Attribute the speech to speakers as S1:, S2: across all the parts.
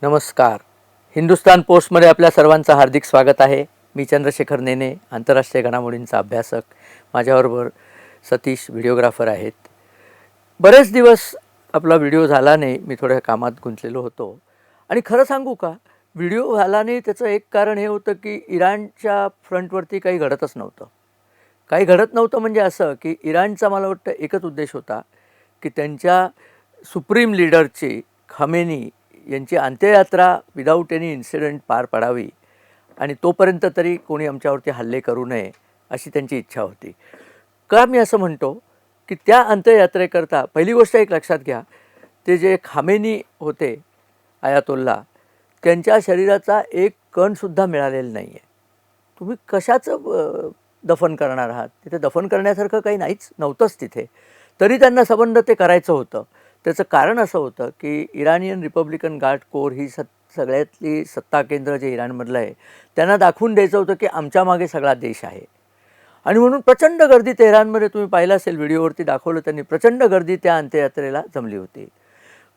S1: नमस्कार. हिंदुस्तान पोस्टमध्ये आपल्या सर्वांचं हार्दिक स्वागत आहे. मी चंद्रशेखर नेने, आंतरराष्ट्रीय घडामोडींचा अभ्यासक. माझ्याबरोबर सतीश व्हिडिओग्राफर आहेत. बरेच दिवस आपला व्हिडिओ झाला नाही, मी थोड्या कामात गुंतलेलो होतो. आणि खरं सांगू का, व्हिडिओ झाला नाही त्याचं एक कारण हे होतं की इराणच्या फ्रंटवरती काही घडतच नव्हतं. काही घडत नव्हतं म्हणजे असं की इराणचा मला वाटतं एकच उद्देश होता की त्यांच्या सुप्रीम लीडरची खमेनी यांची अंत्ययात्रा विदाऊट एनी इन्सिडेंट पार पडावी आणि तोपर्यंत तरी कोणी आमच्यावरती हल्ले करू नये अशी त्यांची इच्छा होती. का मी असं म्हणतो की त्या अंत्ययात्रेकरता पहिली गोष्ट एक लक्षात घ्या, ते जे खामेनी होते आयातोल्ला, त्यांच्या शरीराचा एक कणसुद्धा मिळालेला नाही आहे. तुम्ही कशाचं दफन करणार आहात? तिथे दफन करण्यासारखं काही नव्हतंच तिथे. तरी त्यांना संबंध ते करायचं होतं. त्याचं कारण असं होतं की इराणियन रिपब्लिकन गार्ड कोर ही सगळ्यातली सत्ता केंद्र जे इराणमधलं आहे, त्यांना दाखवून द्यायचं होतं की आमच्या मागे सगळा देश आहे. आणि म्हणून प्रचंड गर्दी तेहरानमध्ये तुम्ही पाहिलं असेल, व्हिडिओवरती दाखवलं त्यांनी, प्रचंड गर्दी त्या अंत्ययात्रेला जमली होती.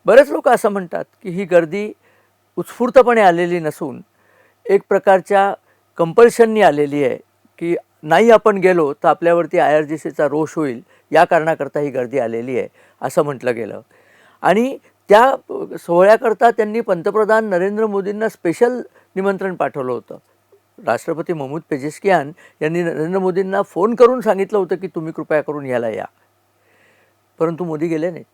S1: बरेच लोक असं म्हणतात की ही गर्दी उत्स्फूर्तपणे आलेली नसून एक प्रकारच्या कंपल्शननी आलेली आहे की नाही आपण गेलो तर आपल्यावरती IRGCचा रोष होईल, या कारणाकरता ही गर्दी आलेली आहे असं म्हटलं गेलं. आणि त्या सोहळ्याकरता त्यांनी पंतप्रधान नरेंद्र मोदींना स्पेशल निमंत्रण पाठवलं होतं. राष्ट्रपती महमूद पेजेशकियान यांनी नरेंद्र मोदींना फोन करून सांगितलं होतं की तुम्ही कृपया करून याला या. परंतु मोदी गेले नाहीत.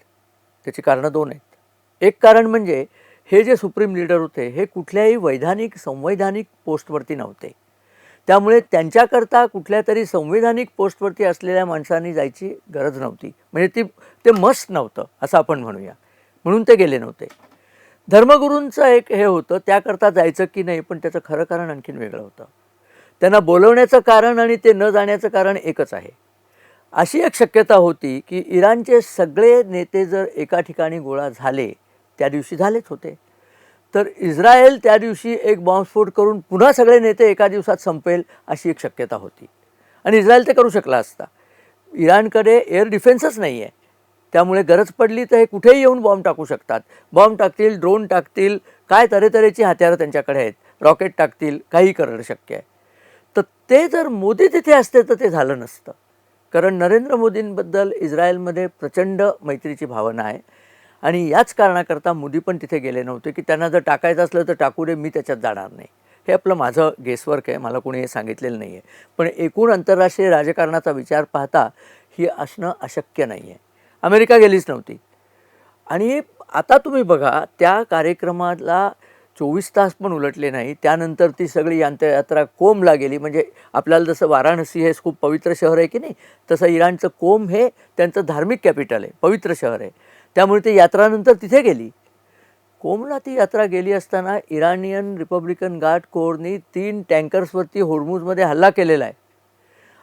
S1: त्याची कारणं दोन आहेत. एक कारण म्हणजे हे जे सुप्रीम लीडर होते हे कुठल्याही संवैधानिक पोस्टवरती नव्हते. त्यामुळे त्यांच्याकरता कुठल्या तरी संवैधानिक पोस्टवरती असलेल्या माणसांनी जायची गरज नव्हती. म्हणजे ते मस्ट नव्हतं असं आपण म्हणूया. म्हणून ते गेले नव्हते. धर्मगुरूंचं एक हे होतं, त्याकरता जायचं की नाही, पण त्याचं खरं कारण आणखीन वेगळं होतं. त्यांना बोलवण्याचं कारण आणि ते न जाण्याचं कारण एकच आहे. अशी एक शक्यता होती की इराणचे सगळे नेते जर एका ठिकाणी गोळा झाले, त्या दिवशी झालेच होते, तर इस्रायल त्या दिवशी एक बॉम्बस्फोट करून पुन्हा सगळे नेते एका दिवसात संपेल अशी एक शक्यता होती. आणि इस्रायल ते करू शकला असता. इराणकडे एअर डिफेन्सच नाही आहे. त्यामुळे गरज पडली तर हे कुठेही येऊन बॉम्ब टाकू शकतात. बॉम्ब टाकतील, ड्रोन टाकतील, काय तऱ्हेतऱ्हेची हत्यारं त्यांच्याकडे आहेत, रॉकेट टाकतील, काही करणं शक्य आहे. तर ते जर मोदी तिथे असते तर ते झालं नसतं. कारण नरेंद्र मोदींबद्दल इस्रायलमध्ये प्रचंड मैत्रीची भावना आहे. आणि याच कारणाकरता मोदी पण तिथे गेले नव्हते की त्यांना जर टाकायचं असलं तर टाकू दे, मी त्याच्यात जाणार नाही. हे आपलं माझं गेसवर्क आहे, मला कोणी हे सांगितलेलं नाही आहे. पण एकूण आंतरराष्ट्रीय राजकारणाचा विचार पाहता ही असणं अशक्य नाही आहे. अमेरिका गेलीच नव्हती. आणि आता तुम्ही बघा, त्या कार्यक्रमाला 24 तास पण उलटले नाही, त्यानंतर ती सगळी अंत्ययात्रा कोमला गेली. म्हणजे आपल्याला जसं वाराणसी हे खूप पवित्र शहर आहे की नाही, तसं इराणचं कोम हे त्यांचं धार्मिक कॅपिटल आहे, पवित्र शहर आहे. त्यामुळे ती यात्रानंतर तिथे गेली. कोमला ती यात्रा गेली असताना इराणियन रिपब्लिकन गार्ड कोरनी 3 टँकर्सवरती होर्मुझमध्ये हल्ला केलेला आहे.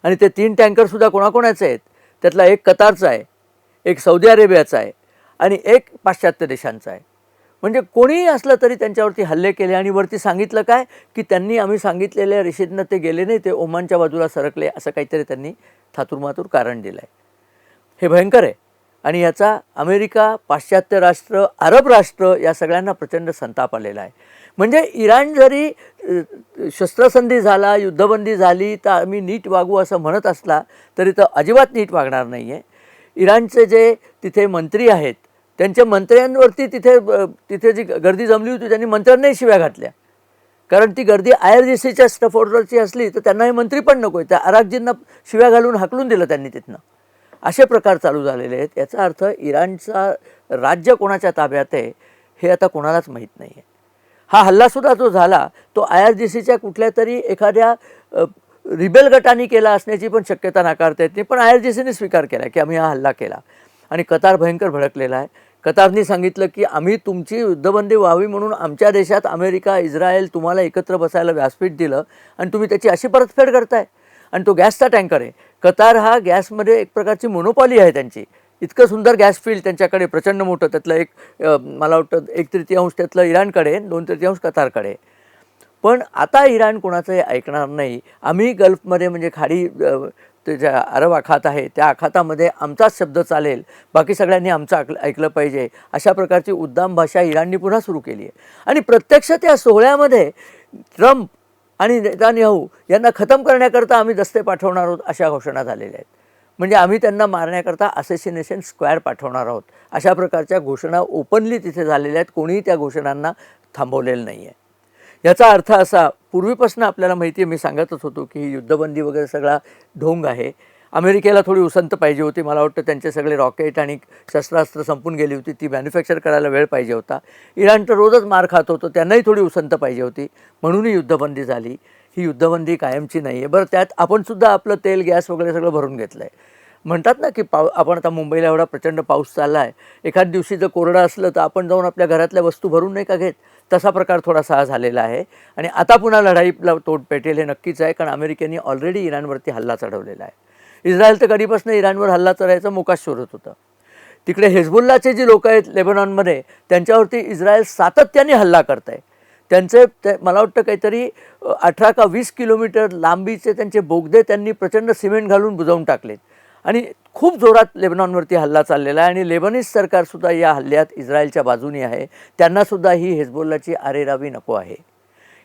S1: आणि ते 3 टँकरसुद्धा कोणाकोणाचे आहेत? त्यातला एक कतारचा आहे, एक सौदी अरेबियाचा आहे आणि एक पाश्चात्य देशांचा आहे. म्हणजे कोणीही असलं तरी त्यांच्यावरती हल्ले केले. आणि वरती सांगितलं काय की त्यांनी आम्ही सांगितलेल्या रेषेतनं ते गेले नाही, ते ओमानच्या बाजूला सरकले, असं काहीतरी त्यांनी थातुरमातुर कारण दिलं आहे. हे भयंकर आहे. आणि याचा अमेरिका, पाश्चात्य राष्ट्र, अरब राष्ट्र या सगळ्यांना प्रचंड संताप आलेला आहे. म्हणजे इराण जरी शस्त्रसंधी झाला, युद्धबंदी झाली तर आम्ही नीट वागू असं म्हणत असला तरी तर अजिबात नीट वागणार नाही आहे. इराणचे जे तिथे मंत्री आहेत, त्यांच्या मंत्र्यांवरती तिथे जी गर्दी जमली होती त्यांनी मंत्र्यांनाही शिव्या घातल्या. कारण ती गर्दी IRGCच्या स्टफवरची असली तर त्यांना हे मंत्री पण नको आहे. त्या अरागजींना शिव्या घालून हाकलून दिलं त्यांनी तिथनं. असे प्रकार चालू झालेले आहेत. याचा अर्थ इराणचा राज्य कोणाच्या ताब्यात आहे हे आता कोणालाच माहीत नाही आहे. हा हल्लासुद्धा जो झाला तो IRGCच्या कुठल्या तरी एखाद्या रिबेल गटाने केला असण्याची पण शक्यता नाकारता येत नाही. पण IRGCने स्वीकार केला की आम्ही हा हल्ला केला. आणि कतार भयंकर भडकलेला आहे. कतारनी सांगितलं की आम्ही तुमची युद्धबंदी व्हावी म्हणून आमच्या देशात अमेरिका, इस्रायल तुम्हाला एकत्र बसायला व्यासपीठ दिलं आणि तुम्ही त्याची अशी परतफेड करताय. आणि तो गॅसचा टँकर आहे. कतार हा गॅसमध्ये एक प्रकारची मोनोपॉली आहे त्यांची. इतकं सुंदर गॅस फील्ड त्यांच्याकडे प्रचंड मोठं, त्यातलं एक मला वाटतं 1/3 त्यातलं इराणकडे, 2/3 कतारकडे. पण आता इराण कोणाचंही ऐकणार नाही. आम्ही गल्फमध्ये म्हणजे खाडी ते ज्या अरब आखात आहे त्या आखातामध्ये आमचाच शब्द चालेल, बाकी सगळ्यांनी आमचं ऐकलं पाहिजे, अशा प्रकारची उद्दाम भाषा इराणनी पुन्हा सुरू केली आहे. आणि प्रत्यक्ष त्या सोहळ्यामध्ये ट्रम्प आणि नेतान्याहू यांना खतम करण्याकरता आम्ही दस्ते पाठवणार आहोत अशा घोषणा झालेल्या आहेत. म्हणजे आम्ही त्यांना मारण्याकरता असॅसिनेशन स्क्वॅड पाठवणार आहोत अशा प्रकारच्या घोषणा ओपनली तिथे झालेल्या आहेत. कोणीही त्या घोषणांना थांबवलेलं नाही आहे. याचा अर्थ असा, पूर्वीपासून आपल्याला माहिती आहे, मी सांगतच होतो की ही युद्धबंदी वगैरे सगळा ढोंग आहे. अमेरिकेला थोडी उसंत पाहिजे होती. मला वाटतं त्यांचे सगळे रॉकेट आणि शस्त्रास्त्र संपून गेली होती, ती मॅन्युफॅक्चर करायला वेळ पाहिजे होता. इराण तर रोजच मार खात होतं, त्यांनाही थोडी उसंत पाहिजे होती, म्हणूनही युद्धबंदी झाली. ही युद्धबंदी कायमची नाही आहे. बरं, त्यात आपणसुद्धा आपलं तेल गॅस वगैरे सगळं भरून घेतलं आहे. म्हणतात ना की आपण आता मुंबईला एवढा प्रचंड पाऊस चालला आहे, एखाद दिवशी जर कोरडं असलं तर आपण जाऊन आपल्या घरातल्या वस्तू भरून नाही का घेत, तसा प्रकार थोडासा झालेला आहे. आणि आता पुन्हा लढाईला तोड पेटेल हे नक्कीच आहे, कारण अमेरिकेने ऑलरेडी इराणवरती हल्ला चढवलेला आहे. इस्रायल तर कधीपासून इराणवर हल्ला चढायचा मोकाच शोधत होता. तिकडे हेजबुल्लाचे जी लोक आहेत लेबनॉनमध्ये, त्यांच्यावरती इस्रायल सातत्याने हल्ला करत आहे. मला वाटतं काहीतरी 18 का 20 किलोमीटर लांबीचे त्यांचे बोगदे त्यांनी प्रचंड सिमेंट घालून बुजवून टाकलेत आणि खूप जोरात लेबनॉनवरती हल्ला चाललेला आहे. आणि लेबनीज सरकारसुद्धा या हल्ल्यात इस्रायलच्या बाजूनी आहे. त्यांनासुद्धा ही हेजबुल्लाची आरेरावी नको आहे.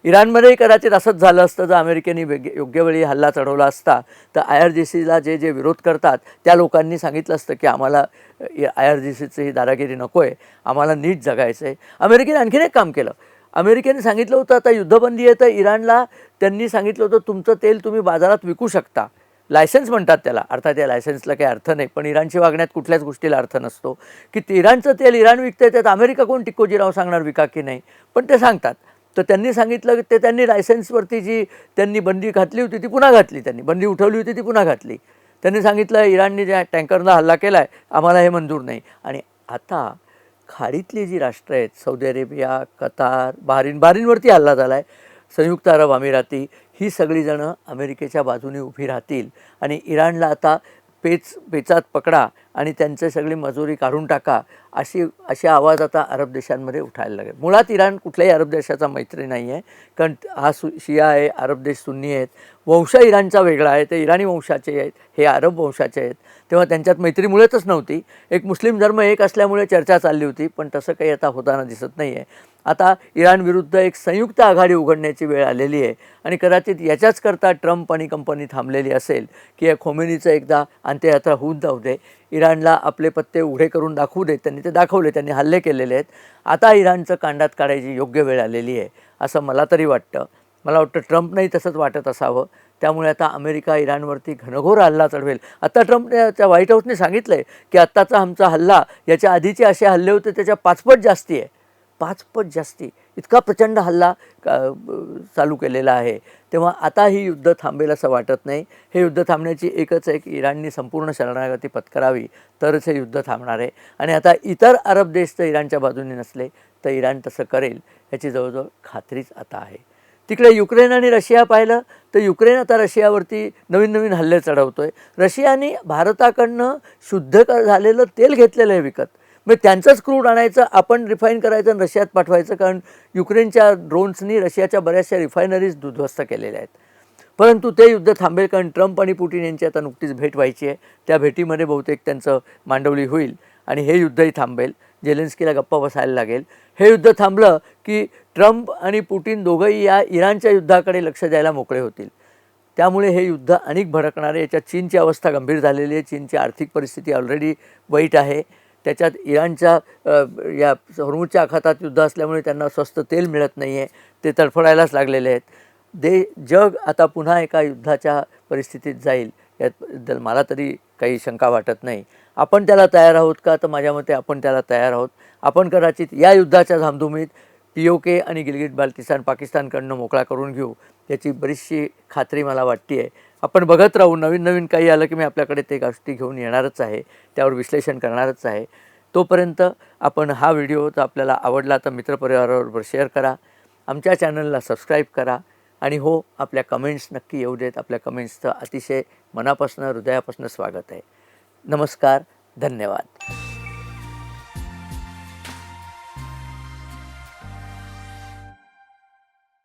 S1: इराणमध्येही कदाचित असंच झालं असतं जर अमेरिकेने योग्य वेळी हल्ला चढवला असता, तर IRGCला जे विरोध करतात त्या लोकांनी सांगितलं असतं की आम्हाला IRGCची ही दादागिरी नको आहे, आम्हाला नीट जगायचं आहे. अमेरिकेने आणखीन एक काम केलं. अमेरिकेने सांगितलं होतं आता युद्धबंदी आहे तर इराणला त्यांनी सांगितलं होतं तुमचं तेल तुम्ही बाजारात विकू शकता. लायसन्स म्हणतात त्याला, अर्थात या लायसन्सला काही अर्थ नाही, पण इराणची वागण्यात कुठल्याच गोष्टीला अर्थ नसतो की इराणचं तेल इराण विकतं आहे, त्यात अमेरिका कोण टिक्कोजीराव सांगणार विका की नाही, पण ते सांगतात. तर त्यांनी सांगितलं की त्यांनी लायसन्सवरती जी त्यांनी बंदी घातली होती ती पुन्हा घातली, त्यांनी बंदी उठवली होती ती पुन्हा घातली. त्यांनी सांगितलं इराणने ज्या टँकरला हल्ला केला आहे आम्हाला हे मंजूर नाही. आणि आता खाडीतली जी राष्ट्र आहेत, सौदी अरेबिया, कतार, बहारीनवरती हल्ला झाला आहे, संयुक्त अरब अमिराती, ही सगळीजणं अमेरिकेच्या बाजूने उभी राहतील आणि इराणला आता पेचात पकडा आणि त्यांचे सगळी मजुरी काढून टाका असे आवाज आता अरब देशांमध्ये उठायला लागेल. मुळात इराण कुठल्याही अरब देशाचा मैत्री नाही आहे, कारण हा शिया आहे, अरब देश सुन्नी आहेत, वंश इराणचा वेगळा आहे, ते इराणी वंशाचे आहेत, हे अरब वंशाचे आहेत, तेव्हा त्यांच्यात मैत्रीमुळेच नव्हती. एक मुस्लिम धर्म एक असल्यामुळे चर्चा चालली होती, पण तसं काही आता होताना दिसत नाही आहे. आता इराण विरुद्ध एक संयुक्त आघाडी उघडण्याची वेळ आलेली आहे आणि कदाचित याच्याच करता ट्रम्प आणि कंपनी थांबलेली असेल की या खोमेनीचं एकदा अंत्ययात्रा होऊन जाऊ दे, इराणला आपले पत्ते उघडे करून दाखवू देत. त्यांनी ते दाखवले, त्यांनी हल्ले केलेले आहेत. आता इराणचं कांडात काढायची योग्य वेळ आलेली आहे असं मला तरी वाटतं. मला वाटतं ट्रम्पनाही तसंच वाटत असावं. त्यामुळे आता अमेरिका इराणवरती घनघोर हल्ला चढवेल. आता ट्रम्पच्या व्हाईट हाऊसने सांगितलं आहे की आत्ताचा आमचा हल्ला याच्या आधीचे असे हल्ले होते त्याच्या 5 पट जास्ती आहे, 5 पट जास्ती, इतका प्रचंड हल्ला चालू केलेला आहे. तेव्हा आता ही युद्ध थांबेल असं वाटत नाही. हे युद्ध थांबण्याची एकच आहे की इराणनी संपूर्ण शरणागती पत्करावी, तरच हे युद्ध थांबणार आहे. आणि आता इतर अरब देश जर इराणच्या बाजूने नसले तर इराण तसं करेल याची जवळजवळ खात्रीच आता आहे. तिकडे युक्रेन आणि रशिया पाहिलं तर युक्रेन आता रशियावरती नवीन हल्ले चढवतो आहे. रशियाने भारताकडनं शुद्ध झालेलं तेल घेतलेलं आहे विकत, मग त्यांचंच क्रूड आणायचं, आपण रिफाईन करायचं आणि रशियात पाठवायचं, कारण युक्रेनच्या ड्रोन्सनी रशियाच्या बऱ्याचशा रिफायनरीज उद्ध्वस्त केलेल्या आहेत. परंतु ते युद्ध थांबेल, कारण ट्रम्प आणि पुटिन यांची आता नुकतीच भेट व्हायची आहे. त्या भेटीमध्ये बहुतेक त्यांचं मांडवली होईल आणि हे युद्धही थांबेल. जेलेन्स्कीला गप्पा बसायला लागेल. हे युद्ध थांबलं की ट्रम्प आणि पुटिन दोघंही या इराणच्या युद्धाकडे लक्ष द्यायला मोकळे होतील. त्यामुळे हे युद्ध अनेक भडकणार आहे. याच्यात चीनची अवस्था गंभीर झालेली आहे. चीनची आर्थिक परिस्थिती ऑलरेडी वाईट आहे. त्याच्यात इराणच्या या हॉर्मुझच्या आखातात युद्ध असल्यामुळे त्यांना स्वस्त तेल मिळत नाही आहे, ते तडफडायलाच लागलेले आहेत. जग आता पुन्हा एका युद्धाच्या परिस्थितीत जाईल याबद्दल मला तरी काही शंका वाटत नाही. आपण त्याला तयार आहोत का? तर माझ्या मते आपण त्याला तयार आहोत. आपण कदाचित या युद्धाच्या धामधुमीत POK आणि गिलगिट बाल्टिस्तान पाकिस्तानकडनं मोकळा करून घेऊ याची बरीचशी खात्री मला वाटते आहे. आपण बघत राहू. नवीन काही आलं की मी आपल्याकडे ते गोष्टी घेऊन येणारच आहे, त्यावर विश्लेषण करणारच आहे. तोपर्यंत आपण हा व्हिडिओ जर आपल्याला आवडला तर मित्रपरिवाराबरोबर शेअर करा, आमच्या चॅनलला सबस्क्राईब करा आणि हो, आपल्या कमेंट्स नक्की येऊ देत. आपल्या कमेंट्सचं अतिशय मनापासून हृदयापासून स्वागत आहे. नमस्कार, धन्यवाद.